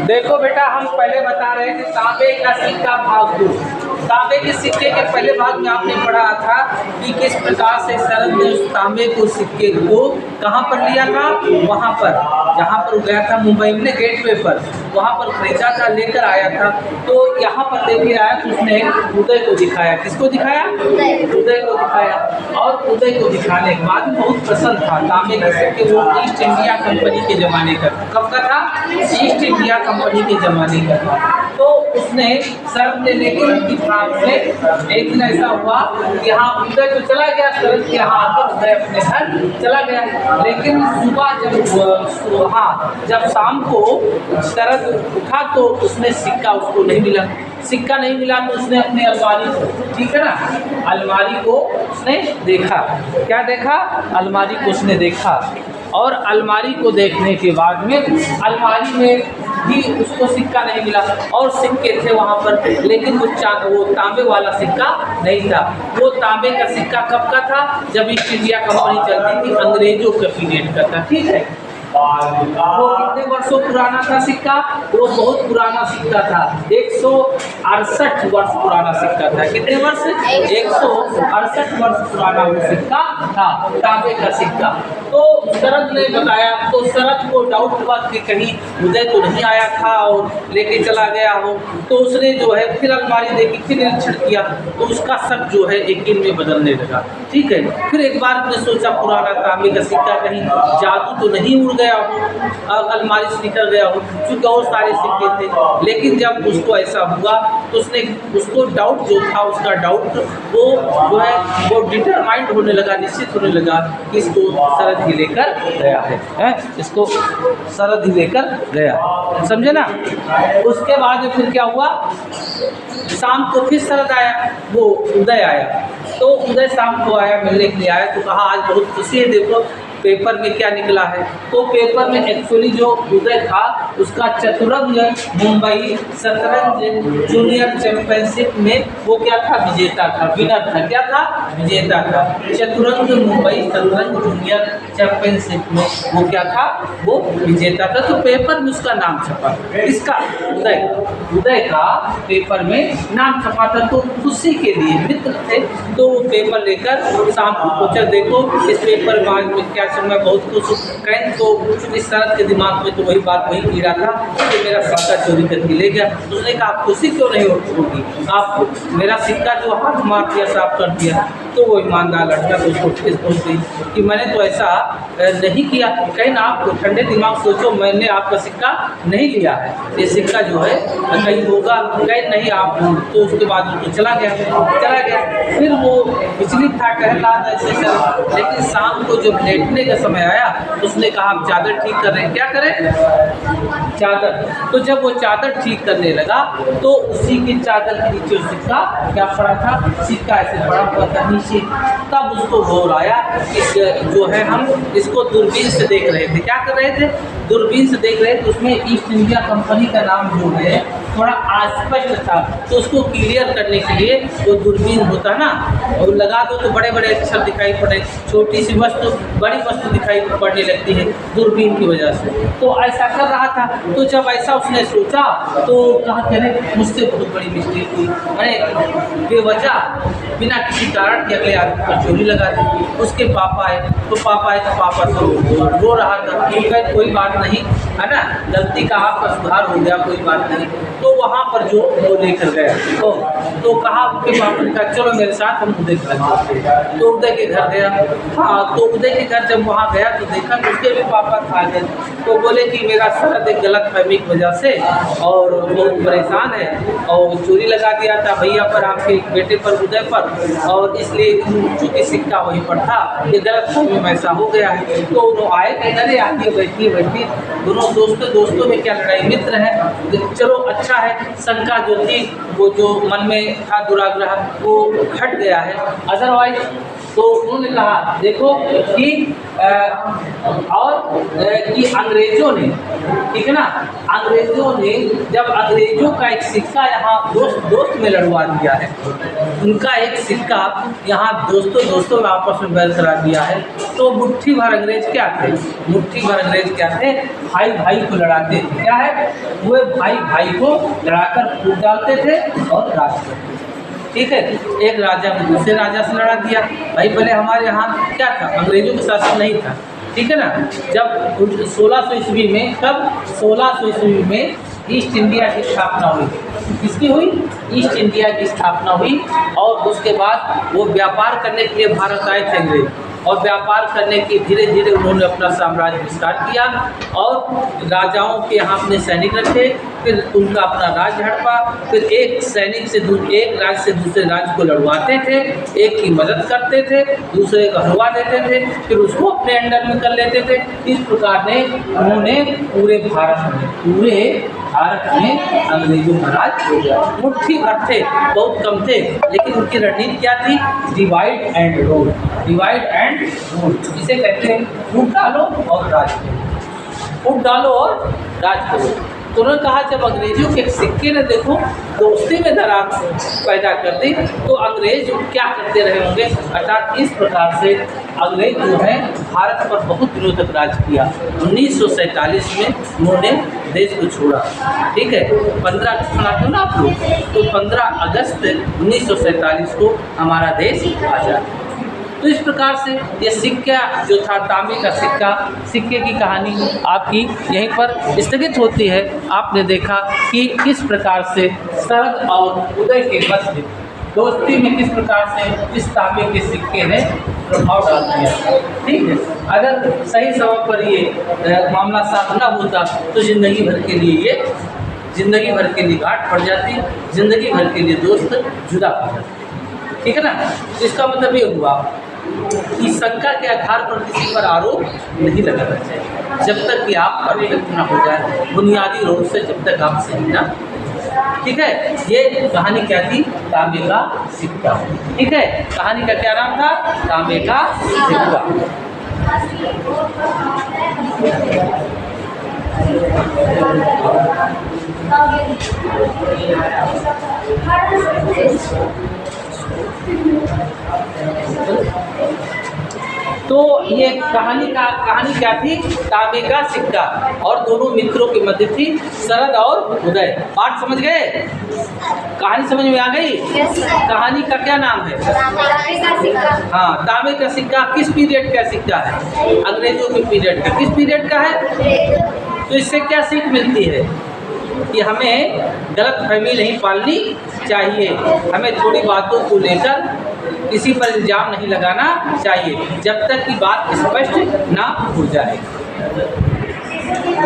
देखो बेटा, हम पहले बता रहे हैं कि तांबे का सिक्का भाग 2। तांबे के सिक्के के पहले भाग में आपने पढ़ा था कि किस प्रकार से शरद ने उस तांबे को सिक्के को कहाँ पर लिया था, वहाँ पर जहाँ पर गया था मुंबई में गेटवे पर, वहाँ पर खरीदा था, लेकर आया था। तो यहाँ पर लेके आया तो उसने उदय को दिखाया। किसको दिखाया? उदय को दिखाया। और उदय को दिखाने के बाद बहुत पसंद था तांबे के सिक्के। वो ईस्ट इंडिया कंपनी के ज़माने का, कब का था? ईस्ट इंडिया कंपनी के ज़माने का था। तो उसने शरद ने लेकर उनकी फ्रांस से एक दिन ऐसा हुआ कि हाँ, उदय तो चला गया, शरद के यहाँ आकर उदय अपने घर चला गया। लेकिन सुबह जब शाम को शरद उठा तो उसने सिक्का उसको नहीं मिला। सिक्का नहीं मिला तो उसने अपनी अलमारी, ठीक है ना, अलमारी को उसने देखा। क्या देखा? अलमारी को उसने देखा। और अलमारी को देखने के बाद में अलमारी में भी उसको सिक्का नहीं मिला। और सिक्के थे वहाँ पर, लेकिन वो तांबे वाला सिक्का नहीं था। वो तांबे का सिक्का कब का था? जब ईस्ट इंडिया कंपनी चलती थी, अंग्रेजों के पीरियड का था, ठीक है। वो कितने वर्षों पुराना था सिक्का? वो बहुत पुराना सिक्का था, 168 वर्ष पुराना सिक्का था। कितने वर्ष? 168 वर्ष पुराना वो सिक्का था, तांबे का सिक्का। तो शरद ने बताया, तो शरद को डाउट हुआ कि कहीं उदय तो नहीं आया था और लेके चला गया हो। तो उसने जो है फिर अलमारी देखी, फिर निरीक्षण किया, तो उसका शक जो है यकीन में बदलने लगा, ठीक है। फिर एक बार उसने सोचा पुराना तांबे का सिक्का कहीं जादू तो नहीं उड़ गया हो, अलमारी से निकल गया हो, क्योंकि और सारे सिक्के थे। लेकिन जब उसको ऐसा हुआ तो उसको डाउट जो था, उसका डाउट वो जो है वो डिटरमाइंड होने लगा, निश्चित होने लगा कि इसको शरद ही लेकर गया है, इसको शरद ही लेकर गया, समझे ना। उसके बाद में फिर क्या हुआ? शाम को फिर शरद आया, वो उदय आया। तो उदय शाम को आया, मिलने के लिए आया, तो कहा आज बहुत खुशी है, देखो पेपर में क्या निकला है। तो पेपर में एक्चुअली जो उदय था उसका चतुरंग मुंबई शतरंज जूनियर चैंपियनशिप में वो क्या था? विजेता था, विनर था। क्या था? विजेता था। चतुरंग मुंबई शतरंज जूनियर चैंपियनशिप में वो क्या था? वो विजेता था। तो पेपर में उसका नाम छपा। इसका उदय का पेपर में नाम छपा था। तो खुशी के लिए मित्र थे, तो वो पेपर लेकर शाम को पूछा, देखो इस पेपर में क्या मैं बहुत खुश कहें। तो इस शरद के दिमाग में तो वही बात वही कीड़ा था कि मेरा सिक्का चोरी करके ले गया। उसने कहा आप खुशी क्यों नहीं होगी, आप मेरा सिक्का जो हाथ मार दिया, साफ कर दिया। तो वो ईमानदार लड़का तो उसको ठेस पहुँच गई कि मैंने तो ऐसा नहीं किया। कहीं ना आप ठंडे दिमाग सोचो, मैंने आपका सिक्का नहीं लिया है, ये सिक्का जो है कहीं होगा, कहीं नहीं आप। तो उसके बाद वो चला गया। फिर वो बिजली था, टहला ऐसे कर। लेकिन शाम को जब लेटने का समय आया, उसने कहा आप चादर ठीक कर रहे हैं, क्या करें? चादर। तो जब वो चादर ठीक करने लगा तो उसी की चादर के नीचे सिक्का क्या पड़ा था? सिक्का ऐसे पड़ा हुआ था नीचे। तब उसको गौर आया कि जो है हम इसको दूरबीन से देख रहे थे। क्या कर रहे थे? दूरबीन से देख रहे थे। उसमें ईस्ट इंडिया कंपनी का नाम जो है थोड़ा अस्पष्ट था, तो उसको क्लियर करने के लिए वो दूरबीन होता ना, और लगा दो तो बड़े बड़े अक्षर दिखाई पड़े, छोटी सी वस्तु बड़ी वस्तु दिखाई पड़ने लगती है दूरबीन की वजह से। तो ऐसा कर रहा था। तो जब ऐसा उसने सोचा तो कहा करें मुझसे बहुत बड़ी मिस्टेक हुई, मैंने बेवजह बिना किसी कारण के अगले आदमी पर चोरी लगा दी। उसके पापा आए तो पापा तो रो रहा था। कोई बात नहीं है ना, गलती का आपका सुधार हो गया, कोई बात नहीं। तो वहाँ पर जो वो लेकर गया तो कहा, उनके पापा ने कहा चलो मेरे साथ हम उदय के घर चलते। तो उदय के घर गया। हाँ, तो उदय के घर जब वहाँ गया तो देखा कि उसके भी पापा खा गए। तो बोले कि मेरा शरद एक गलत फहमी की वजह से और बहुत परेशान है और चोरी लगा दिया था भैया पर, आपके बेटे पर, उदय पर, और इसलिए चूँकि सिक्का वहीं पर था, ये गलत फहमी में ऐसा हो गया है। तो वो आए, अरे आइए बैठिए, दोनों दोस्तों में क्या लड़ाई, मित्र है, चलो अच्छा है। शंका जो थी, वो जो मन में था दुराग्रह, वो हट गया है। अदरवाइज तो उन्होंने कहा देखो कि कि अंग्रेजों ने, ठीक है ना, अंग्रेजों ने जब अंग्रेजों का एक सिक्का यहाँ दोस्त में लड़वा दिया है, उनका एक सिक्का यहाँ दोस्तों में आपस में बैल करा दिया है, तो मुट्ठी भर अंग्रेज क्या थे, मुट्ठी भर अंग्रेज क्या थे, भाई भाई को लड़ाते थे। क्या है, वो भाई भाई को लड़ाकर फूट डालते थे और राज करते थे। ठीक है, एक राजा ने दूसरे राजा से लड़ा दिया। भाई पहले हमारे यहाँ क्या था, अंग्रेजों का शासन नहीं था, ठीक है ना। जब 1600 ईस्वी में, तब 1600 ईस्वी में ईस्ट इंडिया की स्थापना हुई। किसकी हुई, ईस्ट इंडिया की स्थापना हुई। और उसके बाद वो व्यापार करने के लिए भारत आए थे अंग्रेज, और व्यापार करने के धीरे धीरे उन्होंने अपना साम्राज्य विस्तार किया और राजाओं के यहाँ अपने सैनिक रखे, फिर उनका अपना राज्य हड़पा, फिर एक सैनिक से एक राज्य से दूसरे राज्य को लड़वाते थे, एक की मदद करते थे, दूसरे को हरवा देते थे, फिर उसको अपने अंडर में कर लेते थे। इस प्रकार ने उन्होंने पूरे भारत में अंग्रेजों का राज हो गया। मुट्ठी भर थे, बहुत कम थे, लेकिन उनकी रणनीति क्या थी, divide and rule, divide and rule, इसे कहते हैं फूट डालो और राज करो, फूट डालो और राज करो। तो उन्होंने कहा जब अंग्रेजों के सिक्के ने देखो दोस्ती में दरार पैदा कर दी, तो अंग्रेज क्या करते रहे होंगे। अर्थात इस प्रकार से अंग्रेज जो है भारत पर बहुत दिनों तक राज किया। 1947 में उन्होंने देश को छोड़ा, ठीक है। 15 अगस्त मनाते हो ना आप लोग, तो 15 अगस्त 1947 को हमारा देश आज़ाद। तो इस प्रकार से ये सिक्का जो था, तांबे का सिक्का, सिक्के की कहानी आपकी यहीं पर स्थगित होती है। आपने देखा कि किस प्रकार से शरद और उदय के मध्य दोस्ती में किस प्रकार से इस तांबे के सिक्के ने प्रभाव डाल दिया, ठीक है। अगर सही समय पर ये मामला साफ न होता तो ज़िंदगी भर के लिए गांठ पड़ जाती, ज़िंदगी भर के लिए दोस्त जुदा हो जाते, ठीक है ना। इसका मतलब ये हुआ कि शंका के आधार पर किसी पर आरोप नहीं लगाना चाहिए, जब तक कि आप परफेक्ट ना हो जाए, बुनियादी रूप से जब तक आप सही ना, ठीक है। ये कहानी क्या थी, तांबे का सिक्का, ठीक है। कहानी का क्या नाम था, तांबे का सिक्का। तो ये कहानी क्या थी, तांबे का सिक्का, और दोनों मित्रों के मध्य थी शरद और उदय। पाठ समझ गए, कहानी समझ में आ गई। कहानी का क्या नाम है, तांबे का सिक्का। हाँ, तांबे का सिक्का किस पीरियड का सिक्का है, अंग्रेजों के पीरियड का। किस पीरियड का है, तो इससे क्या सीख मिलती है कि हमें गलतफहमी नहीं पालनी चाहिए, हमें थोड़ी बातों को लेकर किसी पर इल्ज़ाम नहीं लगाना चाहिए जब तक कि बात स्पष्ट ना हो जाए।